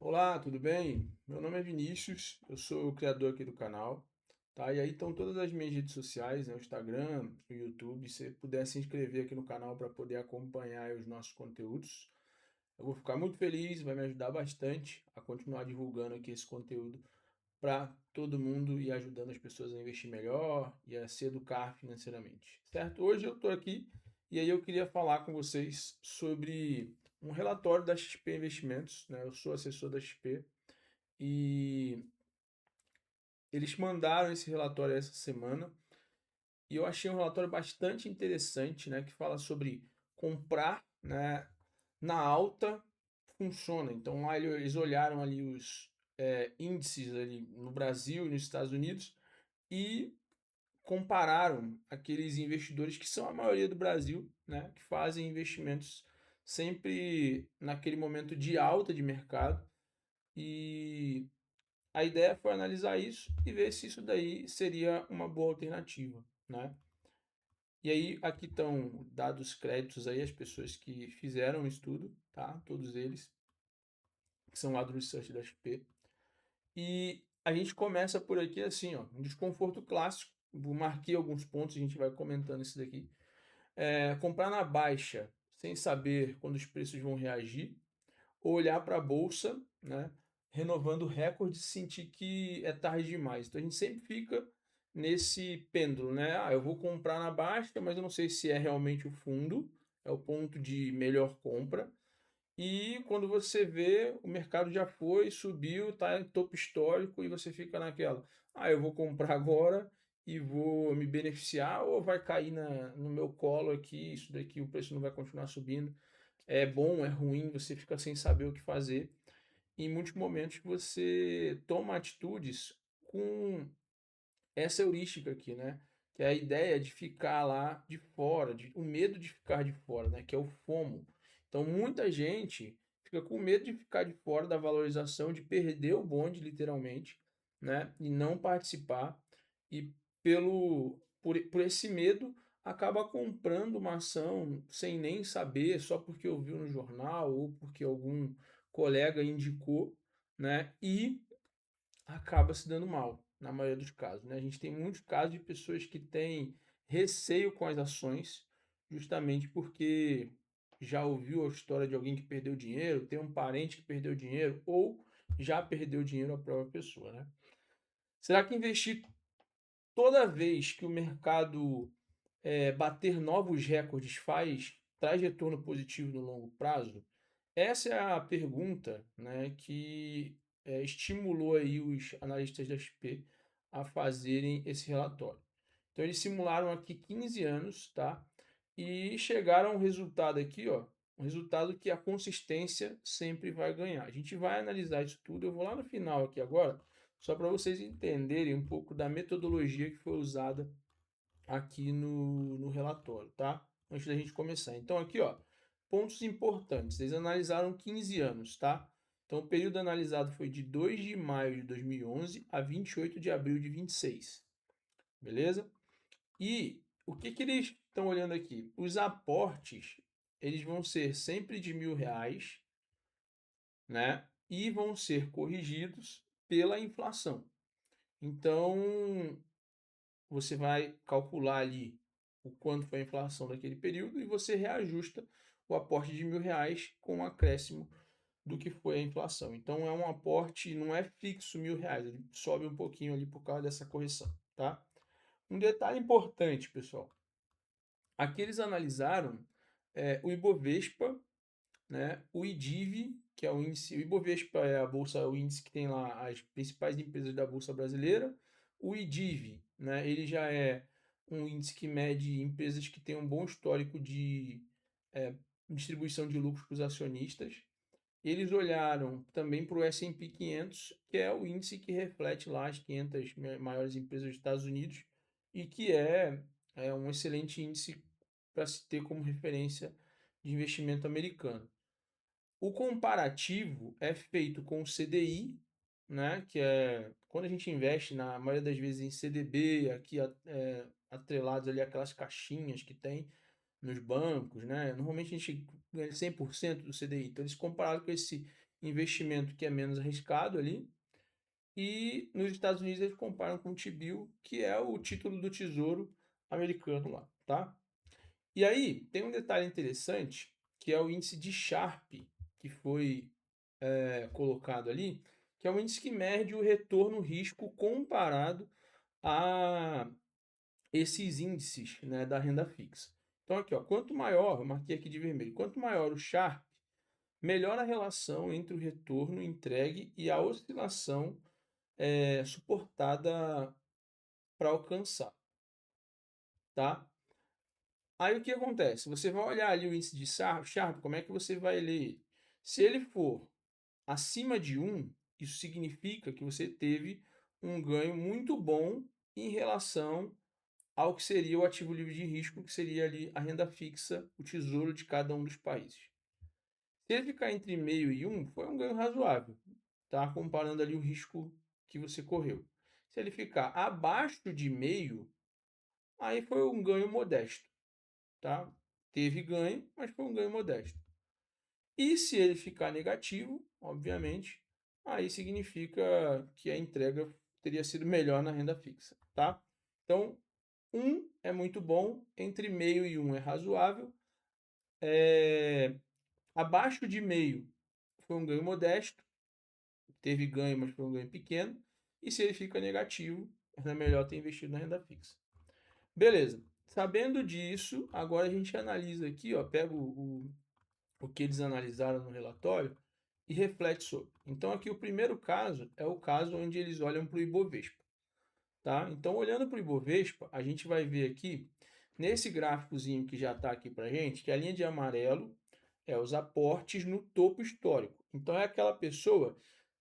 Olá, tudo bem? Meu nome é Vinícius, eu sou o criador aqui do canal, tá? E aí estão todas as minhas redes sociais, né? O Instagram, o YouTube. Se você puder se inscrever aqui no canal para poder acompanhar aí os nossos conteúdos, eu vou ficar muito feliz, vai me ajudar bastante a continuar divulgando aqui esse conteúdo para todo mundo e ajudando as pessoas a investir melhor e a se educar financeiramente, certo? Hoje eu estou aqui e aí eu queria falar com vocês sobre um relatório da XP Investimentos, né? Eu sou assessor da XP e eles mandaram esse relatório essa semana e eu achei um relatório bastante interessante, né? Que fala sobre comprar, né, na alta funciona. Então lá eles olharam ali os índices ali no Brasil e nos Estados Unidos e compararam aqueles investidores que são a maioria do Brasil, né, que fazem investimentos sempre naquele momento de alta de mercado e a ideia foi analisar isso e ver se isso daí seria uma boa alternativa, né? E aí aqui estão dados créditos aí as pessoas que fizeram o estudo, tá? Todos eles que são lá do research da XP. E a gente começa por aqui assim, ó, um desconforto clássico. Vou marquei alguns pontos, a gente vai comentando isso daqui. Comprar na baixa, sem saber quando os preços vão reagir, ou olhar para a bolsa, né, renovando recordes e sentir que é tarde demais. Então a gente sempre fica nesse pêndulo, né? Ah, eu vou comprar na baixa, mas eu não sei se é realmente o fundo, é o ponto de melhor compra. E quando você vê, o mercado já foi, subiu, está em topo histórico e você fica naquela, ah, eu vou comprar agora e vou me beneficiar ou vai cair no meu colo aqui, isso daqui, o preço não vai continuar subindo. É bom, é ruim, você fica sem saber o que fazer. Em muitos momentos você toma atitudes com essa heurística aqui, né? Que é a ideia de ficar lá de fora, o medo de ficar de fora, né? Que é o FOMO. Então, muita gente fica com medo de ficar de fora da valorização, de perder o bonde, literalmente, né? E não participar. E por esse medo, acaba comprando uma ação sem nem saber, só porque ouviu no jornal ou porque algum colega indicou, né? E acaba se dando mal, na maioria dos casos, né? A gente tem muitos casos de pessoas que têm receio com as ações, justamente porque já ouviu a história de alguém que perdeu dinheiro, tem um parente que perdeu dinheiro, ou já perdeu dinheiro a própria pessoa, né? Será que investir toda vez que o mercado bater novos recordes traz retorno positivo no longo prazo? Essa é a pergunta, né, que estimulou aí os analistas da XP a fazerem esse relatório. Então eles simularam aqui 15 anos, tá? E chegaram a um resultado aqui, ó, um resultado que a consistência sempre vai ganhar. A gente vai analisar isso tudo. Eu vou lá no final aqui agora, só para vocês entenderem um pouco da metodologia que foi usada aqui no relatório, tá? Antes da gente começar. Então, aqui, ó, pontos importantes. Eles analisaram 15 anos, tá? Então, o período analisado foi de 2 de maio de 2011 a 28 de abril de 26, beleza? E o que que eles estão olhando aqui? Os aportes, eles vão ser sempre de R$ 1.000, né? E vão ser corrigidos pela inflação. Então, você vai calcular ali o quanto foi a inflação daquele período e você reajusta o aporte de R$ 1.000 com o acréscimo do que foi a inflação. Então é um aporte, não é fixo R$ 1.000, ele sobe um pouquinho ali por causa dessa correção, tá? Um detalhe importante, pessoal. Aqui eles analisaram o Ibovespa, né? O IDIV, que é o índice, o Ibovespa é a bolsa, é o índice que tem lá as principais empresas da bolsa brasileira. O IDIV, né? Ele já é um índice que mede empresas que têm um bom histórico de é, distribuição de lucros para os acionistas. Eles olharam também para o S&P 500, que é o índice que reflete lá as 500 maiores empresas dos Estados Unidos e que é um excelente índice para se ter como referência de investimento americano. O comparativo é feito com o CDI, né, que é quando a gente investe, na maioria das vezes, em CDB, aqui atrelados ali aquelas caixinhas que tem nos bancos, né? Normalmente a gente ganha 100% do CDI. Então eles compararam com esse investimento que é menos arriscado ali. E nos Estados Unidos eles comparam com o T-bill, que é o título do Tesouro americano lá, tá? E aí tem um detalhe interessante, que é o índice de Sharpe, que foi colocado ali, que é um índice que mede o retorno-risco comparado a esses índices, né, da renda fixa. Então aqui, ó, quanto maior, eu marquei aqui de vermelho, quanto maior o Sharpe, melhor a relação entre o retorno entregue e a oscilação suportada para alcançar, tá? Aí o que acontece? Você vai olhar ali o índice de Sharpe, como é que você vai ler ele? Se ele for acima de 1, isso significa que você teve um ganho muito bom em relação ao que seria o ativo livre de risco, que seria ali a renda fixa, o tesouro de cada um dos países. Se ele ficar entre meio e 1, foi um ganho razoável, tá? Comparando ali o risco que você correu. Se ele ficar abaixo de meio, aí foi um ganho modesto, tá? Teve ganho, mas foi um ganho modesto. E se ele ficar negativo, obviamente, aí significa que a entrega teria sido melhor na renda fixa, tá? Então, 1 é muito bom, entre meio e 1 é razoável, abaixo de meio foi um ganho modesto, teve ganho, mas foi um ganho pequeno, e se ele fica negativo, é melhor ter investido na renda fixa. Beleza. Sabendo disso, agora a gente analisa aqui, ó, pega o que eles analisaram no relatório e reflete sobre. Então, aqui o primeiro caso é o caso onde eles olham para o Ibovespa. Tá? Então, olhando para o Ibovespa, a gente vai ver aqui, nesse gráficozinho que já está aqui para a gente, que a linha de amarelo é os aportes no topo histórico. Então, é aquela pessoa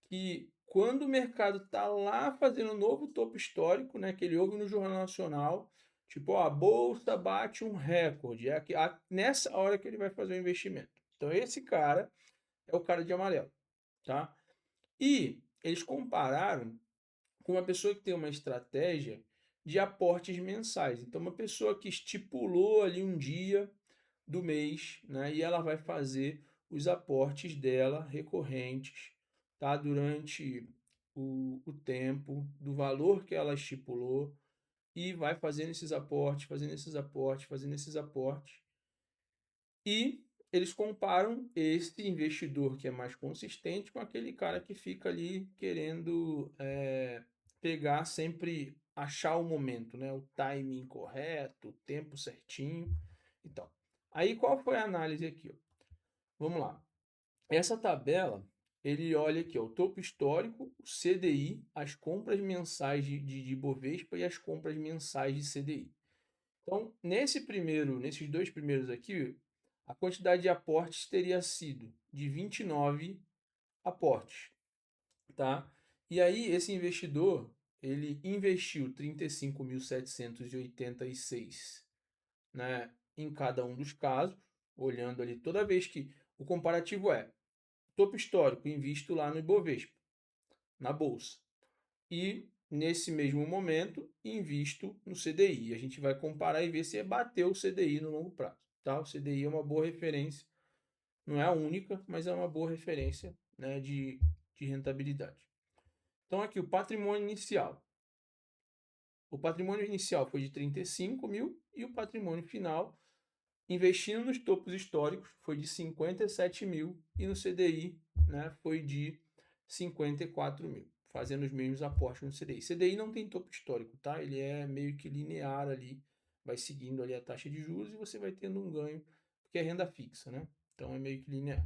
que, quando o mercado está lá fazendo um novo topo histórico, né, que ele ouve no Jornal Nacional, tipo, ó, a bolsa bate um recorde, nessa hora que ele vai fazer o investimento. Então, esse cara é o cara de amarelo, tá? E eles compararam com uma pessoa que tem uma estratégia de aportes mensais. Então, uma pessoa que estipulou ali um dia do mês, né, e ela vai fazer os aportes dela recorrentes, tá? Durante o tempo, do valor que ela estipulou, e vai fazendo esses aportes, fazendo esses aportes, fazendo esses aportes. E eles comparam esse investidor que é mais consistente com aquele cara que fica ali querendo pegar sempre, achar o momento, né? O timing correto, o tempo certinho. Então, aí qual foi a análise aqui? Ó? Vamos lá. Essa tabela, ele olha aqui, ó, o topo histórico, o CDI, as compras mensais de Bovespa e as compras mensais de CDI. Então, nesses dois primeiros aqui, a quantidade de aportes teria sido de 29 aportes, tá? E aí, esse investidor, ele investiu 35.786, né, em cada um dos casos, olhando ali toda vez que o comparativo é topo histórico, invisto lá no Ibovespa, na bolsa. E nesse mesmo momento, invisto no CDI. A gente vai comparar e ver se bateu o CDI no longo prazo. Tá? O CDI é uma boa referência, não é a única, mas é uma boa referência, né, de rentabilidade. Então, aqui o patrimônio inicial. O patrimônio inicial foi de 35 mil e o patrimônio final, investindo nos topos históricos, foi de 57 mil e no CDI, né, foi de 54 mil, fazendo os mesmos aportes no CDI. CDI não tem topo histórico, tá? Ele é meio que linear ali, vai seguindo ali a taxa de juros e você vai tendo um ganho, porque é renda fixa, né? Então é meio que linear.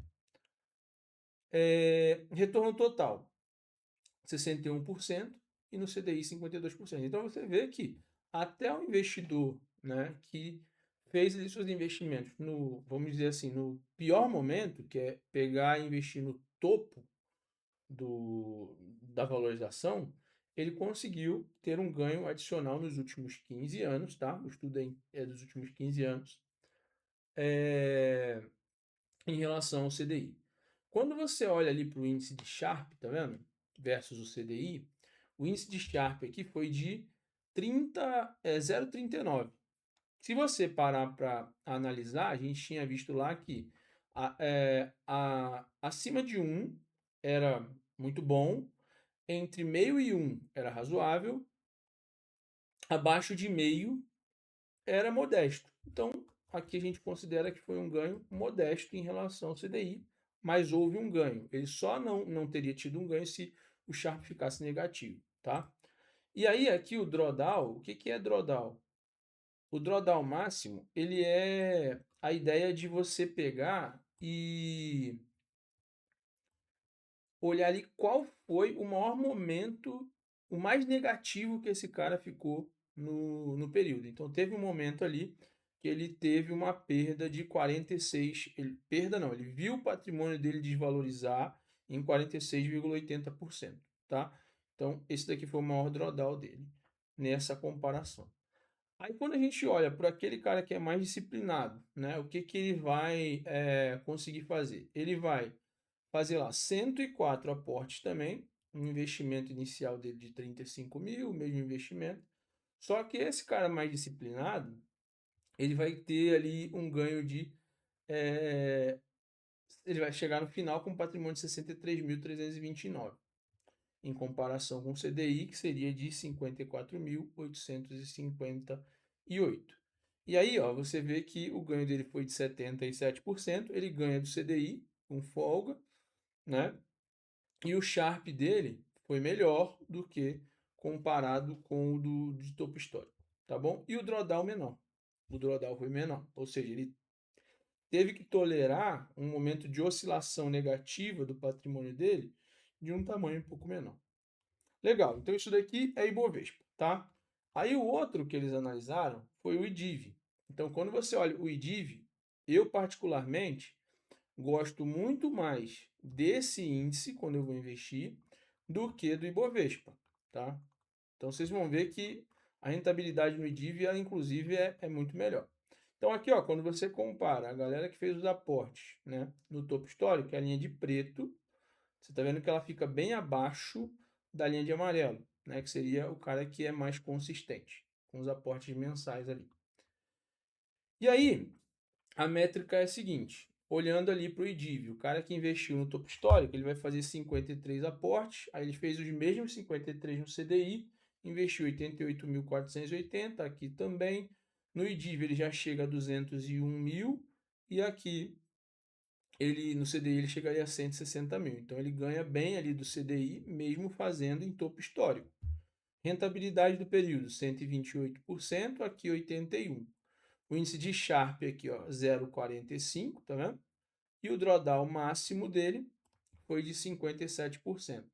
Retorno total, 61% e no CDI 52%. Então você vê que até o investidor, né, que fez ali seus investimentos no, vamos dizer assim, no pior momento, que é pegar e investir no topo da valorização, ele conseguiu ter um ganho adicional nos últimos 15 anos, tá? O estudo é dos últimos 15 anos, em relação ao CDI. Quando você olha ali para o índice de Sharpe, tá vendo? Versus o CDI, o índice de Sharpe aqui foi de 0,39. Se você parar para analisar, a gente tinha visto lá que acima de 1 era muito bom, entre meio e 1 era razoável, abaixo de meio era modesto. Então, aqui a gente considera que foi um ganho modesto em relação ao CDI, mas houve um ganho. Ele só não teria tido um ganho se o Sharpe ficasse negativo, tá? E aí aqui o drawdown, o que que é drawdown? O drawdown máximo, ele é a ideia de você pegar e olhar ali qual foi o maior momento, o mais negativo que esse cara ficou no período. Então teve um momento ali que ele teve uma perda de 46, perda não, ele viu o patrimônio dele desvalorizar em 46,80%, tá? Então esse daqui foi o maior drawdown dele nessa comparação. Aí quando a gente olha para aquele cara que é mais disciplinado, né, o que que ele vai conseguir fazer? Ele vai fazer lá 104 aportes também, um investimento inicial dele de 35 mil, mesmo investimento. Só que esse cara mais disciplinado, ele vai ter ali um ganho de. eh, ele vai chegar no final com um patrimônio de 63.329, em comparação com o CDI, que seria de 54.858. E aí, ó, você vê que o ganho dele foi de 77%, ele ganha do CDI com folga, né? E o Sharp dele foi melhor do que comparado com o de topo histórico, tá bom? E o drawdown menor. O drawdown foi menor, ou seja, ele teve que tolerar um momento de oscilação negativa do patrimônio dele de um tamanho um pouco menor. Legal, então isso daqui é Ibovespa, tá? Aí o outro que eles analisaram foi o IDIV. Então, quando você olha o IDIV, eu particularmente gosto muito mais desse índice quando eu vou investir do que do Ibovespa, tá? Então vocês vão ver que a rentabilidade no IDIV, ela, inclusive, é muito melhor. Então aqui, ó, quando você compara a galera que fez os aportes, né, no topo histórico, que é a linha de preto, você está vendo que ela fica bem abaixo da linha de amarelo, né, que seria o cara que é mais consistente, com os aportes mensais ali. E aí, a métrica é a seguinte, olhando ali para o IDIV, o cara que investiu no topo histórico, ele vai fazer 53 aportes, aí ele fez os mesmos 53 no CDI, investiu 88.480, aqui também, no IDIV ele já chega a 201 mil, e aqui ele no CDI ele chegaria a 160 mil, então ele ganha bem ali do CDI, mesmo fazendo em topo histórico. Rentabilidade do período, 128%, aqui 81%. O índice de Sharpe aqui, ó, 0,45, tá vendo? E o drawdown máximo dele foi de 57%.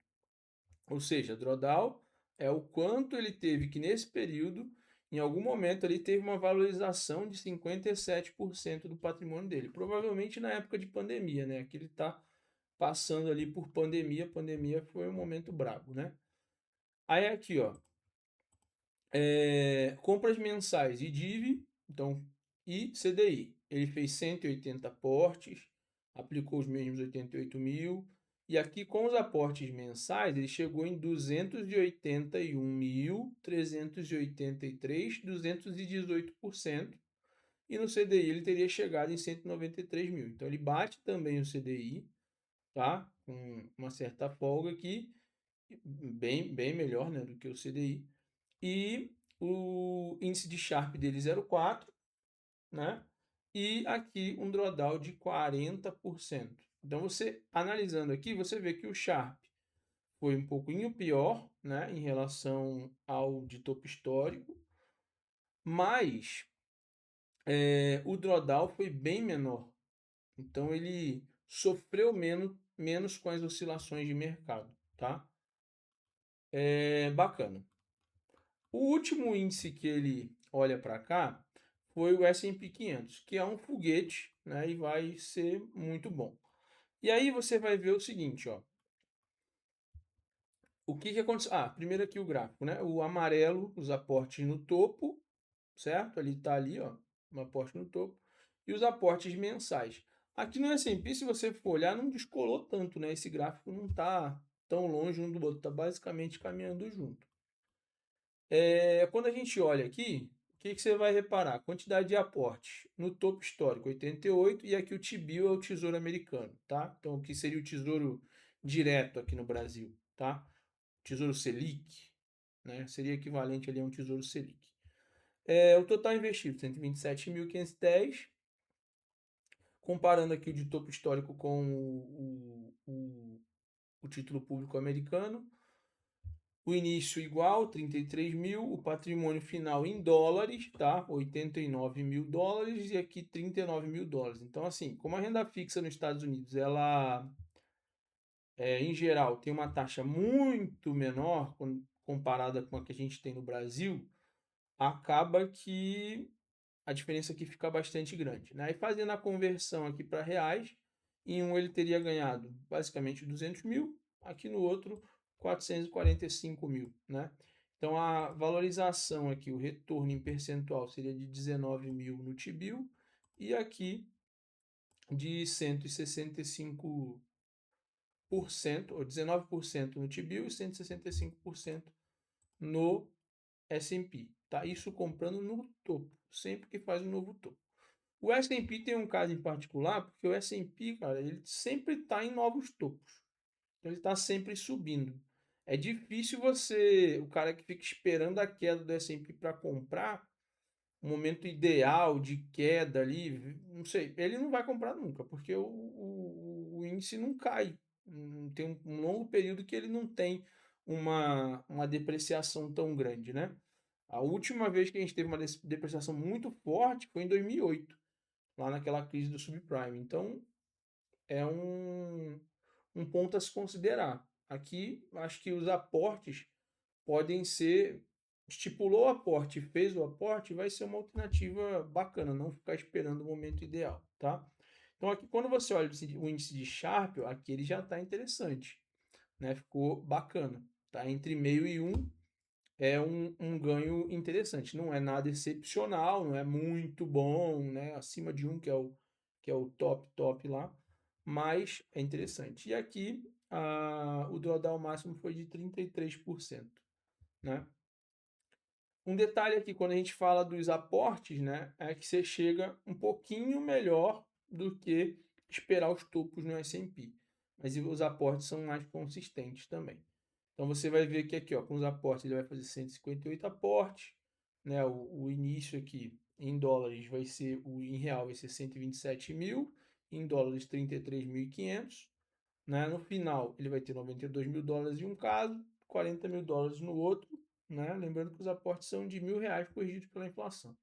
Ou seja, drawdown é o quanto ele teve que nesse período, em algum momento ele teve uma valorização de 57% do patrimônio dele. Provavelmente na época de pandemia, né? Que ele está passando ali por pandemia. Pandemia foi um momento brabo, né? Aí aqui, ó, compras mensais e DIV, então, e CDI. Ele fez 180 aportes, aplicou os mesmos 88 mil, e aqui com os aportes mensais ele chegou em 281.383, 218%, e no CDI ele teria chegado em 193 mil. Então ele bate também o CDI, tá? Com uma certa folga aqui, bem melhor, né, do que o CDI. E o índice de Sharpe dele 0,4, né? E aqui um drawdown de 40%. Então você analisando aqui, você vê que o Sharpe foi um pouquinho pior, né, em relação ao de topo histórico, mas o drawdown foi bem menor. Então ele sofreu menos com as oscilações de mercado, tá? Bacana. O último índice que ele olha para cá foi o S&P 500, que é um foguete, né, e vai ser muito bom. E aí você vai ver o seguinte, ó. O que que aconteceu? Ah, primeiro aqui o gráfico, né? O amarelo, os aportes no topo, certo? Ele está ali, ó, um aporte no topo. E os aportes mensais. Aqui no S&P, se você for olhar, não descolou tanto, né? Esse gráfico não está tão longe um do outro, está basicamente caminhando junto. Quando a gente olha aqui, o que que você vai reparar? Quantidade de aportes no topo histórico, 88, e aqui o T-bill é o Tesouro Americano, tá? Então, o que seria o Tesouro direto aqui no Brasil, tá? Tesouro Selic, né? Seria equivalente ali a um Tesouro Selic. O total investido, 127.510. Comparando aqui o de topo histórico com o título público americano. O início igual, 33 mil. O patrimônio final em dólares, tá? 89 mil dólares. E aqui 39 mil dólares. Então, assim, como a renda fixa nos Estados Unidos, ela, em geral, tem uma taxa muito menor comparada com a que a gente tem no Brasil, acaba que a diferença aqui fica bastante grande, né? E fazendo a conversão aqui para reais, em um ele teria ganhado basicamente 200 mil, aqui no outro 445 mil, né? Então a valorização aqui, o retorno em percentual seria de 19 mil no T-bill e aqui de 165%, ou 19% no T-bill e 165% no S&P, tá? Isso comprando no topo, sempre que faz um novo topo. O S&P tem um caso em particular, porque o S&P, cara, ele sempre está em novos topos. Então, ele está sempre subindo. É difícil o cara que fica esperando a queda do S&P para comprar, o momento ideal de queda ali, não sei, ele não vai comprar nunca, porque o índice não cai. Tem um longo período que ele não tem uma depreciação tão grande, né? A última vez que a gente teve uma depreciação muito forte foi em 2008, lá naquela crise do subprime. Então, é um ponto a se considerar. Aqui, acho que os aportes podem ser. Estipulou o aporte, fez o aporte, vai ser uma alternativa bacana, não ficar esperando o momento ideal, tá? Então, aqui, quando você olha o índice de Sharpe, aqui ele já está interessante, né? Ficou bacana, tá? Entre meio e 1 é um ganho interessante. Não é nada excepcional, não é muito bom, né? Acima de 1, que é o top lá, mas é interessante. E aqui o drawdown máximo foi de 33%, né? Um detalhe aqui, quando a gente fala dos aportes, né, é que você chega um pouquinho melhor do que esperar os topos no S&P. Mas os aportes são mais consistentes também. Então você vai ver que aqui, ó, com os aportes ele vai fazer 158 aportes, né? O início aqui em dólares vai ser, em real vai ser 127 mil, em dólares 33.500, né? No final ele vai ter 92 mil dólares em um caso, 40 mil dólares no outro, né? Lembrando que os aportes são de R$ 1.000 corrigidos pela inflação.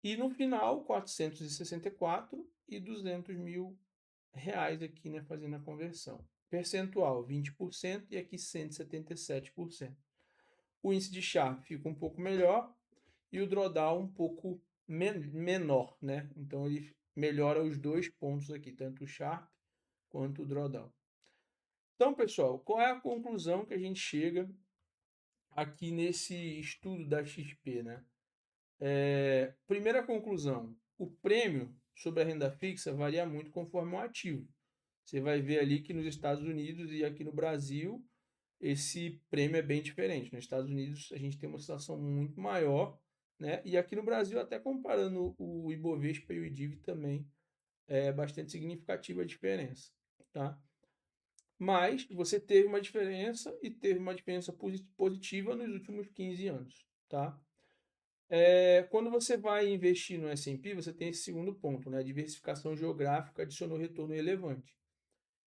E no final, 464 e 200 mil reais aqui, né, fazendo a conversão. Percentual 20% e aqui 177%. O índice de Sharpe fica um pouco melhor e o drawdown um pouco menor, né? Então ele melhora os dois pontos aqui, tanto o Sharpe quanto o drawdown. Então, pessoal, qual é a conclusão que a gente chega aqui nesse estudo da XP, né? Primeira conclusão, o prêmio sobre a renda fixa varia muito conforme o ativo. Você vai ver ali que nos Estados Unidos e aqui no Brasil, esse prêmio é bem diferente. Nos Estados Unidos, a gente tem uma situação muito maior, né? E aqui no Brasil, até comparando o Ibovespa e o IDIV também, é bastante significativa a diferença, tá? Mas você teve uma diferença e teve uma diferença positiva nos últimos 15 anos, tá? Quando você vai investir no S&P, você tem esse segundo ponto, né? A diversificação geográfica adicionou retorno relevante.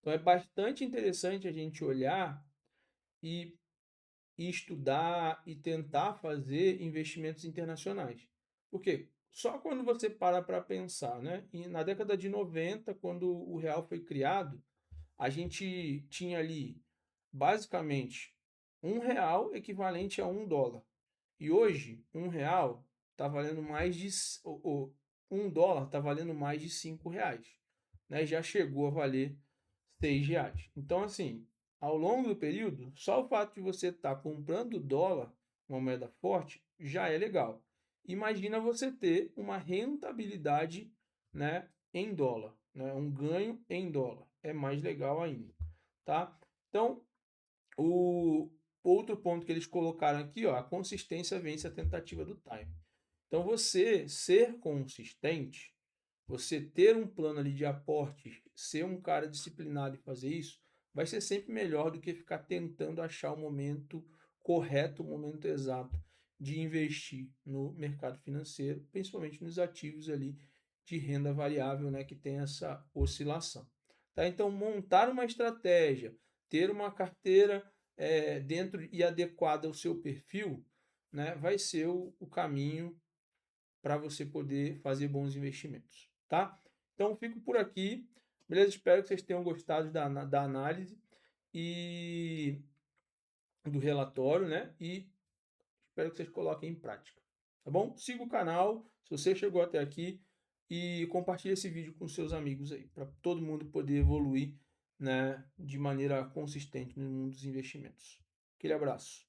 Então é bastante interessante a gente olhar e estudar e tentar fazer investimentos internacionais. Por quê? Só quando você para pensar, né? E na década de 90, quando o real foi criado, a gente tinha ali basicamente R$ 1 equivalente a $1. E hoje, R$ 1 está valendo mais de $1 está valendo mais de R$ 5, né? Já chegou a valer R$ 6. Então, assim, ao longo do período, só o fato de você estar comprando dólar, uma moeda forte, já é legal. Imagina você ter uma rentabilidade, né, em dólar, né, um ganho em dólar. É mais legal ainda, tá? Então, o outro ponto que eles colocaram aqui, ó, a consistência vence a tentativa do time. Então, você ser consistente, você ter um plano ali de aportes, ser um cara disciplinado e fazer isso, vai ser sempre melhor do que ficar tentando achar o momento correto, o momento exato de investir no mercado financeiro, principalmente nos ativos ali de renda variável, né, que tem essa oscilação. Tá? Então, montar uma estratégia, ter uma carteira dentro e adequada ao seu perfil, né, vai ser o caminho para você poder fazer bons investimentos, tá? Então, fico por aqui, beleza? Espero que vocês tenham gostado da análise e do relatório, né? E espero que vocês coloquem em prática, tá bom? Siga o canal, se você chegou até aqui, e compartilhe esse vídeo com seus amigos aí, para todo mundo poder evoluir, né, de maneira consistente no mundo dos investimentos. Aquele abraço.